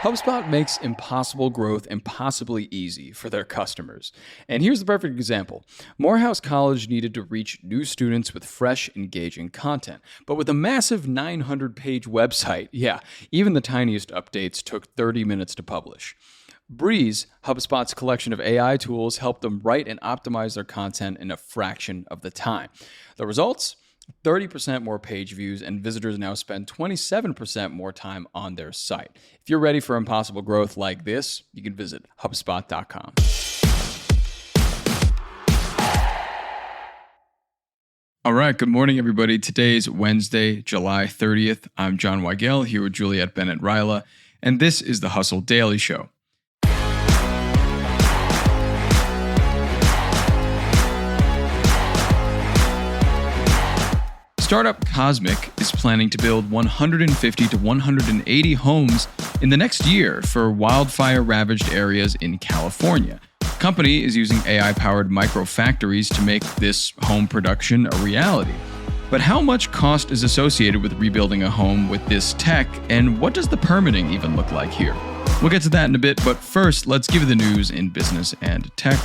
HubSpot makes impossible growth impossibly easy for their customers. And here's the perfect example. Morehouse College needed to reach new students with fresh, engaging content. But with a massive 900-page website, even the tiniest updates took 30 minutes to publish. Breeze, HubSpot's collection of AI tools, helped them write and optimize their content in a fraction of the time. The results? 30% more page views, and visitors now spend 27% more time on their site. If you're ready for impossible growth like this, you can visit HubSpot.com. All right, good morning, everybody. Today's Wednesday, July 30th. I'm John Weigell here with Juliet, Bennett, and this is the Hustle Daily Show. Startup Cosmic is planning to build 150 to 180 homes in the next year for wildfire-ravaged areas in California. The company is using AI-powered microfactories to make this home production a reality. But how much cost is associated with rebuilding a home with this tech, and what does the permitting even look like here? We'll get to that in a bit, but first, let's give you the news in business and tech.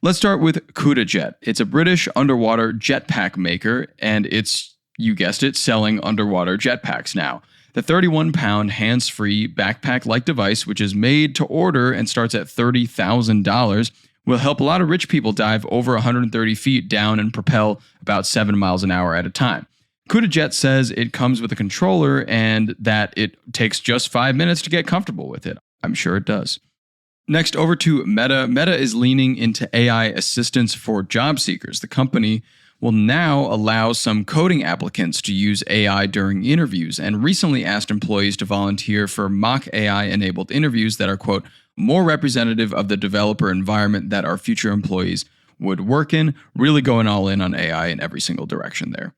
Let's start with Juliet. It's a British underwater jetpack maker, and it's, you guessed it, selling underwater jetpacks now. The 31-pound hands-free backpack-like device, which is made to order and starts at $30,000, will help a lot of rich people dive over 130 feet down and propel about 7 miles an hour at a time. Juliet says it comes with a controller and that it takes just 5 minutes to get comfortable with it. I'm sure it does. Next, over to Meta. Meta is leaning into AI assistance for job seekers. The company will now allow some coding applicants to use AI during interviews and recently asked employees to volunteer for mock AI-enabled interviews that are, quote, more representative of the developer environment that our future employees would work in, really going all in on AI in every single direction there.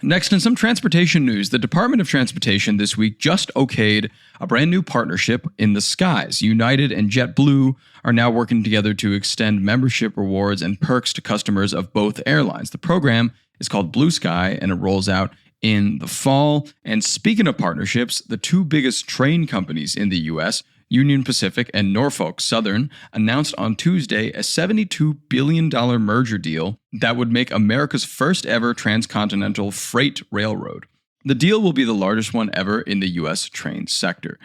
Next, in some transportation news, the Department of Transportation this week just okayed a brand new partnership in the skies. United and JetBlue are now working together to extend membership rewards and perks to customers of both airlines. The program is called Blue Sky, and it rolls out in the fall. And speaking of partnerships, the two biggest train companies in the U.S., Union Pacific and Norfolk Southern, announced on Tuesday a $72 billion merger deal that would make America's first ever transcontinental freight railroad. The deal will be the largest one ever in the U.S. train sector.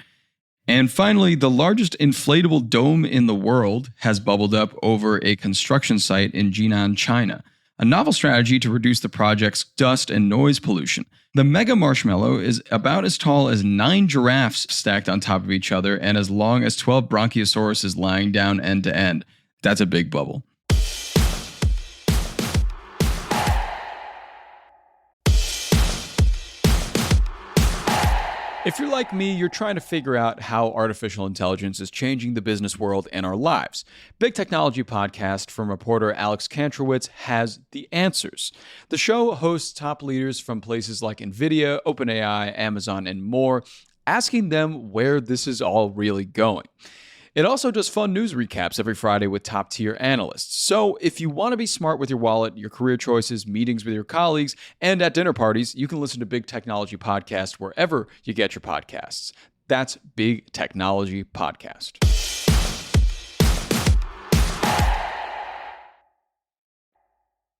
And finally, the largest inflatable dome in the world has bubbled up over a construction site in Jinan, China. A novel strategy to reduce the project's dust and noise pollution. The mega marshmallow is about as tall as 9 giraffes stacked on top of each other and as long as 12 bronciosauruses lying down end to end. That's a big bubble. If you're like me, you're trying to figure out how artificial intelligence is changing the business world and our lives. Big Technology Podcast from reporter Alex Kantrowitz has the answers. The show hosts top leaders from places like NVIDIA, OpenAI, Amazon, and more, asking them where this is all really going. It also does fun news recaps every Friday with top-tier analysts. So if you want to be smart with your wallet, your career choices, meetings with your colleagues, and at dinner parties, you can listen to Big Technology Podcast wherever you get your podcasts. That's Big Technology Podcast.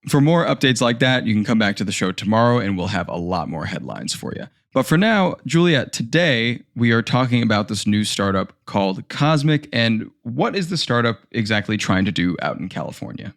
For more updates like that, you can come back to the show tomorrow and we'll have a lot more headlines for you. But for now, Juliet, today we are talking about this new startup called Cosmic. And what is the startup exactly trying to do out in California?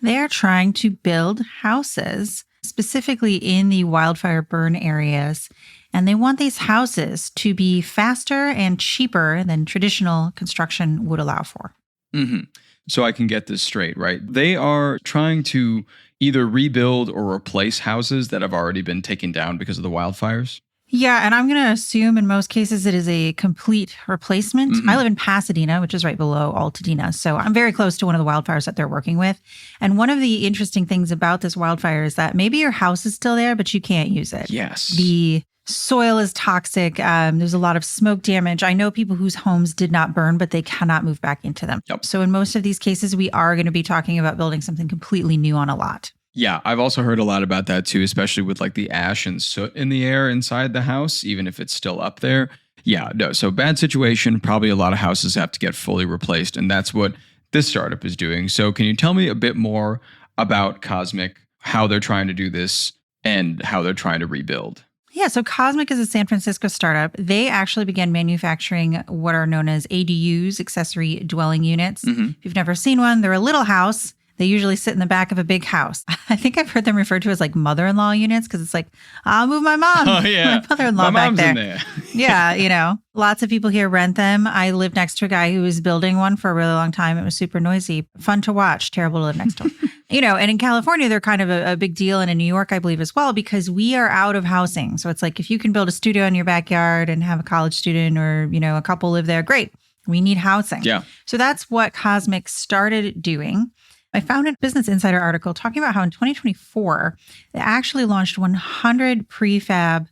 They're trying to build houses, specifically in the wildfire burn areas. And they want these houses to be faster and cheaper than traditional construction would allow for. Mm-hmm. So I can get this straight, right? They are trying to either rebuild or replace houses that have already been taken down because of the wildfires? Yeah, and I'm going to assume in most cases it is a complete replacement. Mm-hmm. I live in Pasadena, which is right below Altadena. So I'm very close to one of the wildfires that they're working with. And one of the interesting things about this wildfire is that maybe your house is still there, but you can't use it. Yes. The soil is toxic. There's a lot of smoke damage. I know people whose homes did not burn, but they cannot move back into them. Yep. So in most of these cases, we are going to be talking about building something completely new on a lot. Yeah, I've also heard a lot about that too, especially with like the ash and soot in the air inside the house, even if it's still up there. Yeah, no, so bad situation. Probably a lot of houses have to get fully replaced, and that's what this startup is doing. So can you tell me a bit more about Cosmic, how they're trying to do this and how they're trying to rebuild? Yeah, so Cosmic is a San Francisco startup. They actually began manufacturing what are known as ADUs, accessory dwelling units. If you've never seen one, they're a little house. They usually sit in the back of a big house. I think I've heard them referred to as like mother-in-law units because it's like, I'll move my mom, my mother-in-law My back mom's there. in there. Yeah, lots of people here rent them. I lived next to a guy who was building one for a really long time. It was super noisy, fun to watch, terrible to live next to. And in California, they're kind of a big deal. And in New York, I believe as well, because we are out of housing. So it's like, if you can build a studio in your backyard and have a college student or, a couple live there, great. We need housing. Yeah. So that's what Cosmic started doing. I found a Business Insider article talking about how in 2024, they actually launched 100 prefab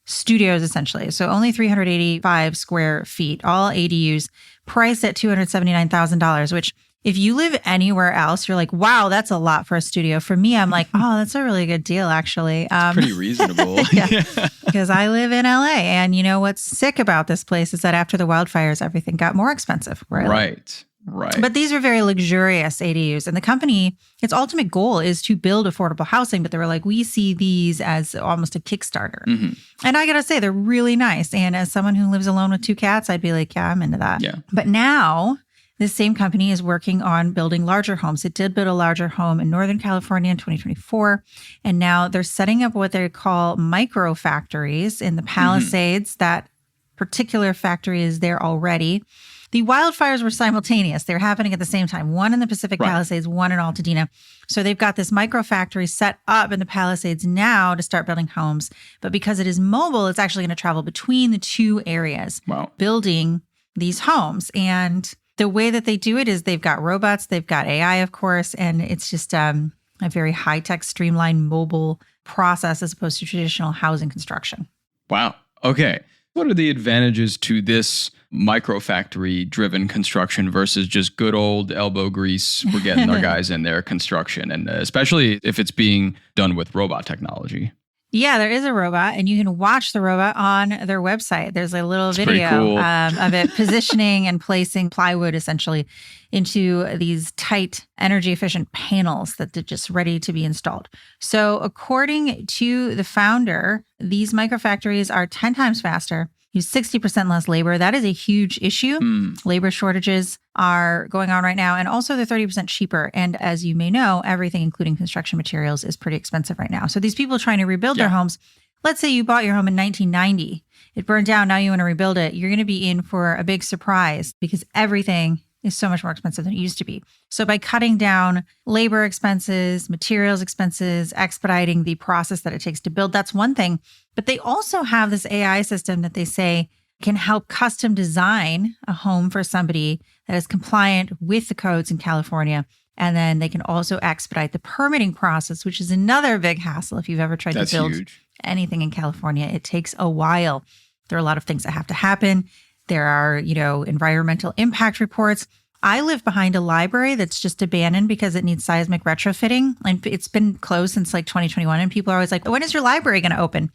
studios, essentially. So only 385 square feet, all ADUs, priced at $279,000, which if you live anywhere else, you're like, wow, that's a lot for a studio. For me, I'm like, oh, that's a really good deal, actually. Pretty reasonable. Yeah, because I live in LA. And what's sick about this place is that after the wildfires, everything got more expensive. Right. But these are very luxurious ADUs. And the company, its ultimate goal is to build affordable housing. But they were like, we see these as almost a Kickstarter. And I got to say, they're really nice. And as someone who lives alone with 2 cats, I'd be like, yeah, I'm into that. Yeah. But now this same company is working on building larger homes. It did build a larger home in Northern California in 2024. And now they're setting up what they call micro factories in the Palisades. That particular factory is there already. The wildfires were simultaneous. They were happening at the same time, one in the Pacific Palisades, one in Altadena. So they've got this micro factory set up in the Palisades now to start building homes. But because it is mobile, it's actually going to travel between the 2 areas, building these homes. And the way that they do it is they've got robots, they've got AI, of course, and it's just a very high-tech, streamlined, mobile process as opposed to traditional housing construction. Wow. Okay. What are the advantages to this microfactory driven construction versus just good old elbow grease? We're getting our guys in there construction, and especially if it's being done with robot technology. Yeah, there is a robot, and you can watch the robot on their website. There's a little video cool. Of it positioning and placing plywood essentially into these tight, energy-efficient panels that are just ready to be installed. So according to the founder, these microfactories are 10 times faster, use 60% less labor. That is a huge issue. Labor shortages are going on right now. And also they're 30% cheaper. And as you may know, everything, including construction materials, is pretty expensive right now. So these people trying to rebuild their homes, let's say you bought your home in 1990, it burned down, now you want to rebuild it, you're going to be in for a big surprise because everything is so much more expensive than it used to be. So by cutting down labor expenses, materials expenses, expediting the process that it takes to build, that's one thing. But they also have this AI system that they say can help custom design a home for somebody that is compliant with the codes in California. And then they can also expedite the permitting process, which is another big hassle. If you've ever tried to build anything in California, it takes a while. There are a lot of things that have to happen. There are, environmental impact reports. I live behind a library that's just abandoned because it needs seismic retrofitting. And it's been closed since like 2021. And people are always like, when is your library going to open?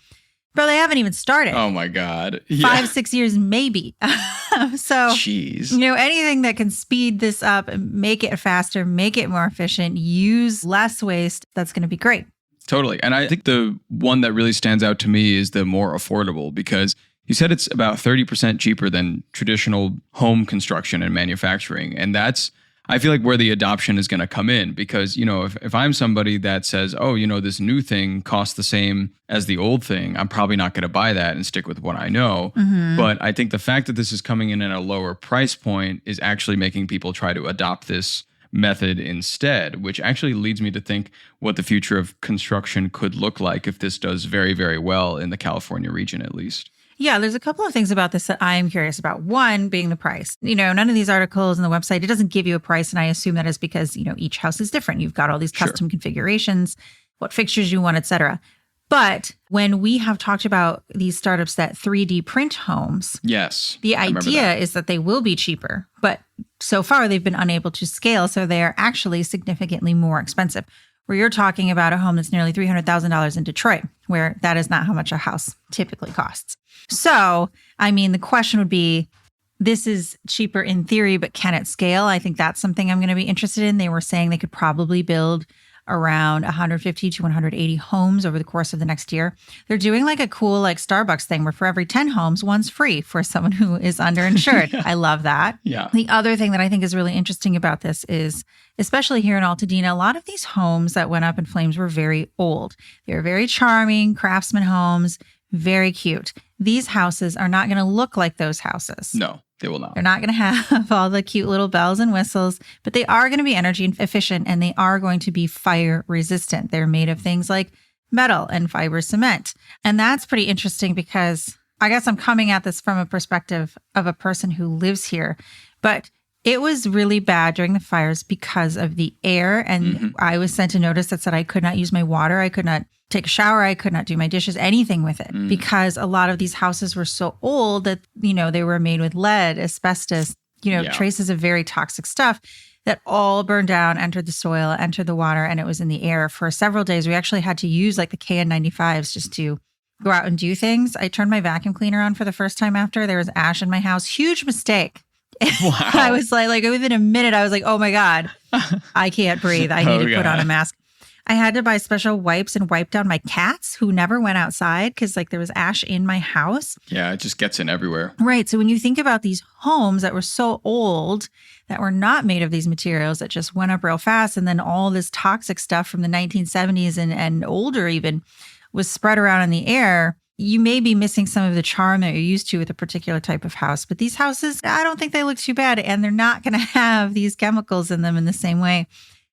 Bro, they haven't even started. Oh my God. 5-6 years, maybe. So, jeez. Anything that can speed this up, make it faster, make it more efficient, use less waste, that's going to be great. Totally. And I think the one that really stands out to me is the more affordable, because you said it's about 30% cheaper than traditional home construction and manufacturing. And that's, I feel like, where the adoption is going to come in, because, if I'm somebody that says, oh, this new thing costs the same as the old thing, I'm probably not going to buy that and stick with what I know. But I think the fact that this is coming in at a lower price point is actually making people try to adopt this method instead, which actually leads me to think what the future of construction could look like if this does very, very well in the California region, at least. Yeah, there's a couple of things about this that I am curious about. One being the price. None of these articles on the website, it doesn't give you a price. And I assume that is because, each house is different. You've got all these custom configurations, what fixtures you want, et cetera. But when we have talked about these startups that 3D print homes, yes, the idea is that they will be cheaper. But so far, they've been unable to scale. So they are actually significantly more expensive. where you're talking about a home that's nearly $300,000 in Detroit, where that is not how much a house typically costs. So, I mean, the question would be, this is cheaper in theory, but can it scale? I think that's something I'm going to be interested in. They were saying they could probably build around 150 to 180 homes over the course of the next year. They're doing like a cool like Starbucks thing where for every 10 homes, one's free for someone who is underinsured. Yeah. I love that. Yeah. The other thing that I think is really interesting about this is, especially here in Altadena, a lot of these homes that went up in flames were very old. They were very charming craftsman homes, very cute. These houses are not going to look like those houses. No, they will not. They're not going to have all the cute little bells and whistles, but they are going to be energy efficient and they are going to be fire resistant. They're made of things like metal and fiber cement. And that's pretty interesting because I guess I'm coming at this from a perspective of a person who lives here, but it was really bad during the fires because of the air. And I was sent a notice that said I could not use my water. I could not take a shower. I could not do my dishes, anything with it, because a lot of these houses were so old that, you know, they were made with lead, asbestos, traces of very toxic stuff that all burned down, entered the soil, entered the water, and it was in the air for several days. We actually had to use like the KN95s just to go out and do things. I turned my vacuum cleaner on for the first time after. There was ash in my house. Huge mistake. Wow. I was like within a minute, I was like, oh my God, I can't breathe. I need to put on a mask. I had to buy special wipes and wipe down my cats who never went outside because like there was ash in my house. Yeah, it just gets in everywhere. Right. So when you think about these homes that were so old, that were not made of these materials, that just went up real fast, and then all this toxic stuff from the 1970s and older even was spread around in the air, you may be missing some of the charm that you're used to with a particular type of house. But these houses, I don't think they look too bad, and they're not going to have these chemicals in them in the same way.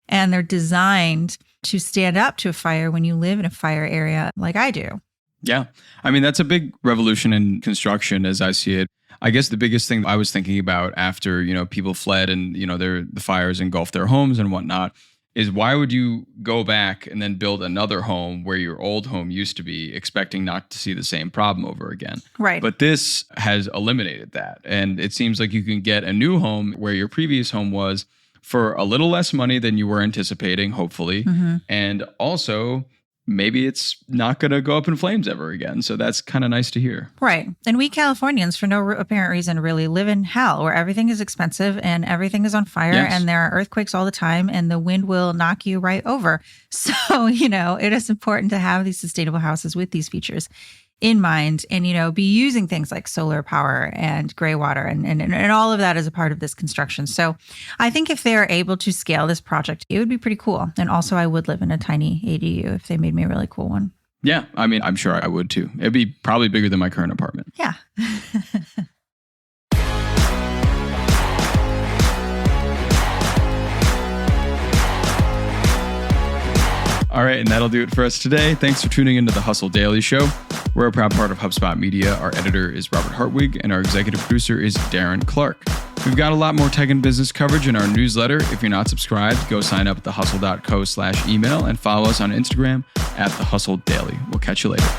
And they're designed to stand up to a fire when you live in a fire area like I do. Yeah. I mean, that's a big revolution in construction as I see it. I guess the biggest thing I was thinking about after, people fled and, the fires engulfed their homes and whatnot is why would you go back and then build another home where your old home used to be, expecting not to see the same problem over again? Right. But this has eliminated that. And it seems like you can get a new home where your previous home was for a little less money than you were anticipating, hopefully. And also, maybe it's not going to go up in flames ever again. So that's kind of nice to hear. Right. And we Californians, for no apparent reason, really live in hell where everything is expensive and everything is on fire and there are earthquakes all the time and the wind will knock you right over. So, it is important to have these sustainable houses with these features in mind and, be using things like solar power and gray water and all of that as a part of this construction. So I think if they're able to scale this project, it would be pretty cool. And also I would live in a tiny ADU if they made me a really cool one. Yeah. I mean, I'm sure I would too. It'd be probably bigger than my current apartment. Yeah. All right, and that'll do it for us today. Thanks for tuning into the Hustle Daily Show. We're a proud part of HubSpot Media. Our editor is Robert Hartwig, and our executive producer is Darren Clark. We've got a lot more tech and business coverage in our newsletter. If you're not subscribed, go sign up at thehustle.co/email and follow us on Instagram at The Hustle Daily. We'll catch you later.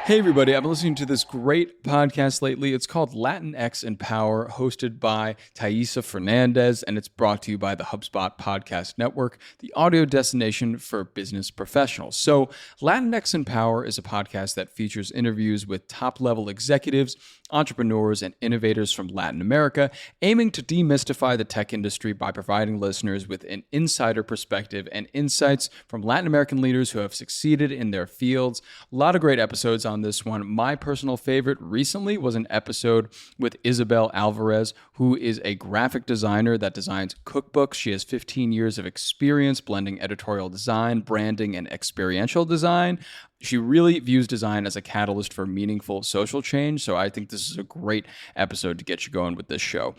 Hey everybody, I've been listening to this great podcast lately. It's called Latinx in Power, hosted by Thaisa Fernandez, and it's brought to you by the HubSpot Podcast Network, the audio destination for business professionals. So Latinx in Power is a podcast that features interviews with top-level executives, entrepreneurs, and innovators from Latin America, aiming to demystify the tech industry by providing listeners with an insider perspective and insights from Latin American leaders who have succeeded in their fields. A lot of great episodes on this one. My personal favorite recently was an episode with Isabel Alvarez, who is a graphic designer that designs cookbooks. She has 15 years of experience blending editorial design, branding, and experiential design. She really views design as a catalyst for meaningful social change, so I think this is a great episode to get you going with this show.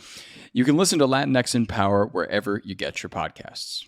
You can listen to Latinx in Power wherever you get your podcasts.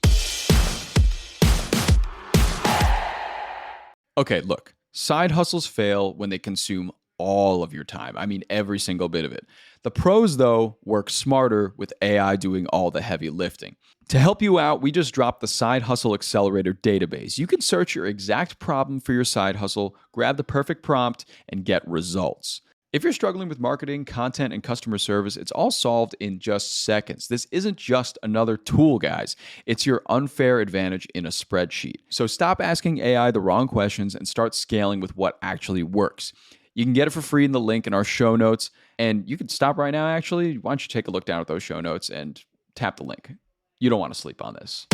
Okay, look. Side hustles fail when they consume all of your time. I mean, every single bit of it. The pros, though, work smarter with AI doing all the heavy lifting. To help you out, we just dropped the Side Hustle Accelerator database. You can search your exact problem for your side hustle, grab the perfect prompt, and get results. If you're struggling with marketing, content, and customer service, it's all solved in just seconds. This isn't just another tool, guys. It's your unfair advantage in a spreadsheet. So stop asking AI the wrong questions and start scaling with what actually works. You can get it for free in the link in our show notes. And you can stop right now, actually. Why don't you take a look down at those show notes and tap the link? You don't want to sleep on this.